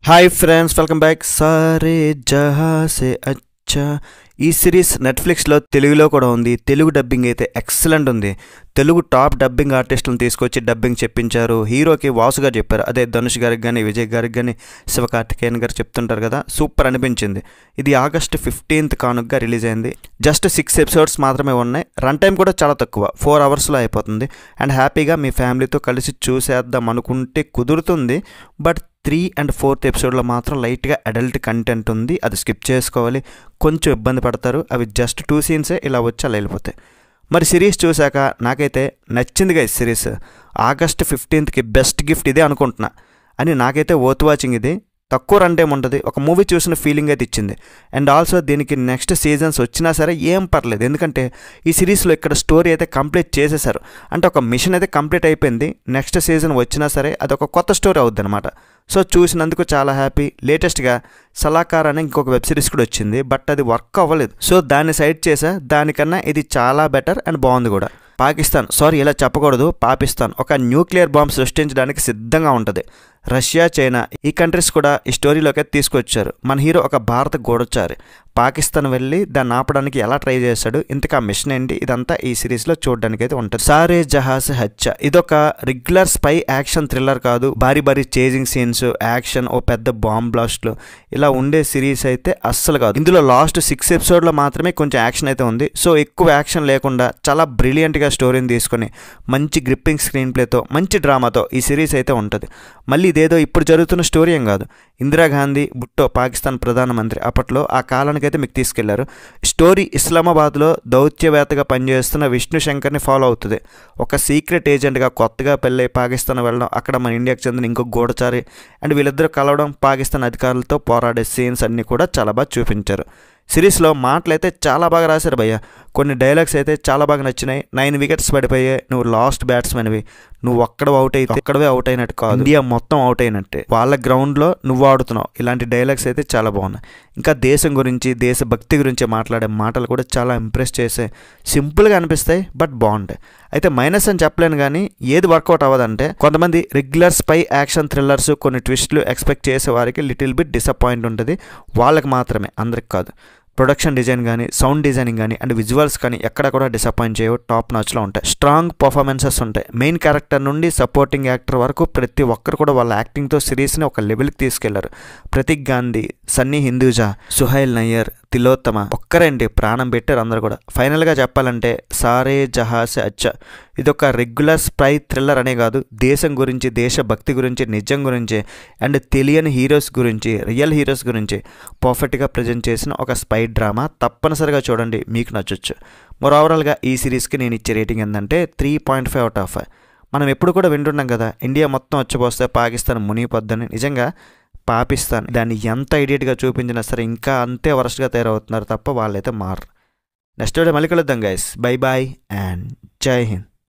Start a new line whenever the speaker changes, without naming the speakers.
Hi friends welcome back सारे जहां से अच्छा ఈ సిరీస్ నెట్ఫ్లిక్స్లో తెలుగులో కూడా ఉంది. తెలుగు డబ్బింగ్ అయితే ఎక్సలెంట్ ఉంది. తెలుగు టాప్ డబ్బింగ్ ఆర్టిస్టులను తీసుకొచ్చి డబ్బింగ్ చెప్పించారు. హీరోకి వాసు గారు చెప్పారు. అదే ధనుష్ గారికి కానీ విజయ్ గారికి కానీ శివకార్తికేయన్ గారు చెప్తుంటారు కదా, సూపర్ అనిపించింది. ఇది ఆగస్ట్ 15th కానుకగా రిలీజ్ అయింది. జస్ట్ 6 ఎపిసోడ్స్ మాత్రమే ఉన్నాయి. రన్ టైం కూడా చాలా తక్కువ, 4 అవర్స్లో అయిపోతుంది. అండ్ హ్యాపీగా మీ ఫ్యామిలీతో కలిసి చూసేద్దాం అనుకుంటే కుదురుతుంది. బట్ 3 and 4th ఎపిసోడ్లో మాత్రం లైట్గా అడల్ట్ కంటెంట్ ఉంది. అది స్కిప్ చేసుకోవాలి, కొంచెం ఇబ్బంది పడతారు. అవి జస్ట్ 2 సీన్సే ఇలా వచ్చి అలా వెళ్ళిపోతాయి. మరి సిరీస్ చూశాక నాకైతే నచ్చిందిగా ఈ series. August 15th best gift ఇదే అనుకుంటున్నా అని నాకైతే వర్త్ వాచింగ్. ఇది తక్కువ రన్ టైం ఉంటుంది, ఒక మూవీ చూసిన ఫీలింగ్ అయితే ఇచ్చింది. అండ్ ఆల్సో దీనికి నెక్స్ట్ సీజన్స్ వచ్చినా సరే ఏం పర్లేదు, ఎందుకంటే ఈ సిరీస్లో ఇక్కడ స్టోరీ అయితే కంప్లీట్ చేసేసారు. అంటే ఒక మిషన్ అయితే కంప్లీట్ అయిపోయింది. నెక్స్ట్ సీజన్ వచ్చినా సరే అది ఒక కొత్త స్టోరీ అవుద్ది అనమాట. సో చూసినందుకు చాలా హ్యాపీ. లేటెస్ట్గా సలాకార్ అనే ఇంకొక వెబ్ సిరీస్ కూడా వచ్చింది, బట్ అది వర్క్ అవ్వలేదు. సో దాన్ని సైడ్ చేసా. దానికన్నా ఇది చాలా బెటర్ అండ్ బాగుంది కూడా. పాకిస్తాన్, సారీ ఇలా చెప్పకూడదు, పాకిస్తాన్ ఒక న్యూక్లియర్ బాంబ్ సృష్టించడానికి సిద్ధంగా ఉంటుంది. రష్యా, చైనా ఈ కంట్రీస్ కూడా ఈ స్టోరీలోకి తీసుకొచ్చారు. మన హీరో ఒక భారత గూఢచారి పాకిస్తాన్ వెళ్ళి దాన్ని ఆపడానికి ఎలా ట్రై చేశాడు, ఇంతకు ఆ మిషన్ ఏంటి, ఇదంతా ఈ సిరీస్లో చూడడానికి అయితే ఉంటుంది. సారే జహాస్ హచ్చా ఇదొక రెగ్యులర్ స్పై యాక్షన్ థ్రిల్లర్ కాదు. భారీ భారీ చేజింగ్ సీన్స్, యాక్షన్, ఓ పెద్ద బాంబ్ బ్లాస్ట్లు ఇలా ఉండే సిరీస్ అయితే అస్సలు కాదు. ఇందులో లాస్ట్ 6 ఎపిసోడ్లో మాత్రమే కొంచెం యాక్షన్ అయితే ఉంది. సో ఎక్కువ యాక్షన్ లేకుండా చాలా బ్రిలియంట్గా స్టోరీని తీసుకొని మంచి గ్రిప్పింగ్ స్క్రీన్ ప్లేతో మంచి డ్రామాతో ఈ సిరీస్ అయితే ఉంటుంది. మళ్ళీ ఇదేదో ఇప్పుడు జరుగుతున్న స్టోరీ ఏం కాదు. ఇందిరాగాంధీ భుట్టో పాకిస్తాన్ ప్రధానమంత్రి అప్పట్లో ఆ కాలానికైతే మీకు తీసుకెళ్లారు. స్టోరీ ఇస్లామాబాద్లో దౌత్యవేత్తగా పనిచేస్తున్న విష్ణు శంకర్ని ఫాలో అవుతుంది. ఒక సీక్రెట్ ఏజెంట్గా కొత్తగా పెళ్ళై పాకిస్తాన్ వెళ్ళడం, అక్కడ మన ఇండియాకి చెందిన ఇంకో గూఢచారి అండ్ వీళ్ళిద్దరూ కలవడం, పాకిస్తాన్ అధికారులతో పోరాడే సీన్స్ అన్నీ కూడా చాలా బాగా చూపించారు. సిరీస్లో మాటలు అయితే చాలా బాగా రాశారు భయ్య. కొన్ని డైలాగ్స్ అయితే చాలా బాగా నచ్చినాయి. 9 వికెట్స్ పడిపోయాయి, నువ్వు లాస్ట్ బ్యాట్స్మెన్వి, నువ్వు ఒక్కడవే అవుట్ అయినట్టు కాదు, ఇండియా మొత్తం అవుట్ అయినట్టే, వాళ్ళ గ్రౌండ్లో నువ్వు ఆడుతున్నావు. ఇలాంటి డైలాగ్స్ అయితే చాలా బాగున్నాయి. ఇంకా దేశం గురించి, దేశభక్తి గురించి మాట్లాడే మాటలు కూడా చాలా ఇంప్రెస్ చేసే, సింపుల్గా అనిపిస్తాయి బట్ బాగుంటాయి. అయితే మైనస్ అని చెప్పలేను, కానీ ఏది వర్కౌట్ అవ్వదంటే కొంతమంది రెగ్యులర్ స్పై యాక్షన్ థ్రిల్లర్స్ కొన్ని ట్విస్ట్లు ఎక్స్పెక్ట్ చేసే వారికి లిటిల్ బిట్ డిసప్పాయింట్ ఉంటుంది. వాళ్ళకి మాత్రమే, అందరికి కాదు. ప్రొడక్షన్ డిజైన్ కానీ, సౌండ్ డిజైనింగ్ కానీ అండ్ విజువల్స్ కానీ ఎక్కడ కూడా డిసప్పాయింట్ చేయవు, టాప్ నాచ్లో ఉంటాయి. స్ట్రాంగ్ పర్ఫార్మెన్సెస్ ఉంటాయి. మెయిన్ క్యారెక్టర్ నుండి సపోర్టింగ్ యాక్టర్ వరకు ప్రతి ఒక్కరు కూడా వాళ్ళ యాక్టింగ్తో సిరీస్ని ఒక లెవెల్కి తీసుకెళ్లారు. ప్రతీక్ గాంధీ, సన్నీ హిందూజా, సుహైల్ నయ్యర్, తిలోత్తమ ఒక్కరేంటి ప్రాణం పెట్టారు అందరు కూడా. ఫైనల్గా చెప్పాలంటే సారే జహాసే అచ్చా ఇదొక రెగ్యులర్ స్పై థ్రిల్లర్ అనే కాదు, దేశం గురించి, దేశభక్తి గురించి, నిజం గురించి అండ్ తెలియని హీరోస్ గురించి, రియల్ హీరోస్ గురించి పర్ఫెక్ట్గా ప్రజెంట్ చేసిన ఒక స్పై డ్రామా. తప్పనిసరిగా చూడండి, మీకు నచ్చొచ్చు. ఓవరాల్గా ఈ సిరీస్కి నేను ఇచ్చే రేటింగ్ ఏంటంటే 3.5 out of 5. మనం ఎప్పుడు కూడా వింటున్నాం కదా, ఇండియా మొత్తం వచ్చిపోస్తే పాకిస్తాన్ మునిగిపోద్దని. నిజంగా పాకిస్తాన్ దాన్ని ఎంత ఇడియట్గా చూపించినా సరే ఇంకా అంతే వరస్ట్గా తయారవుతున్నారు తప్ప వాళ్ళైతే మారరు. నెక్స్ట్ వీడియో మళ్ళీ కలుద్దాం గైస్. బై బాయ్ అండ్ జై హింద్.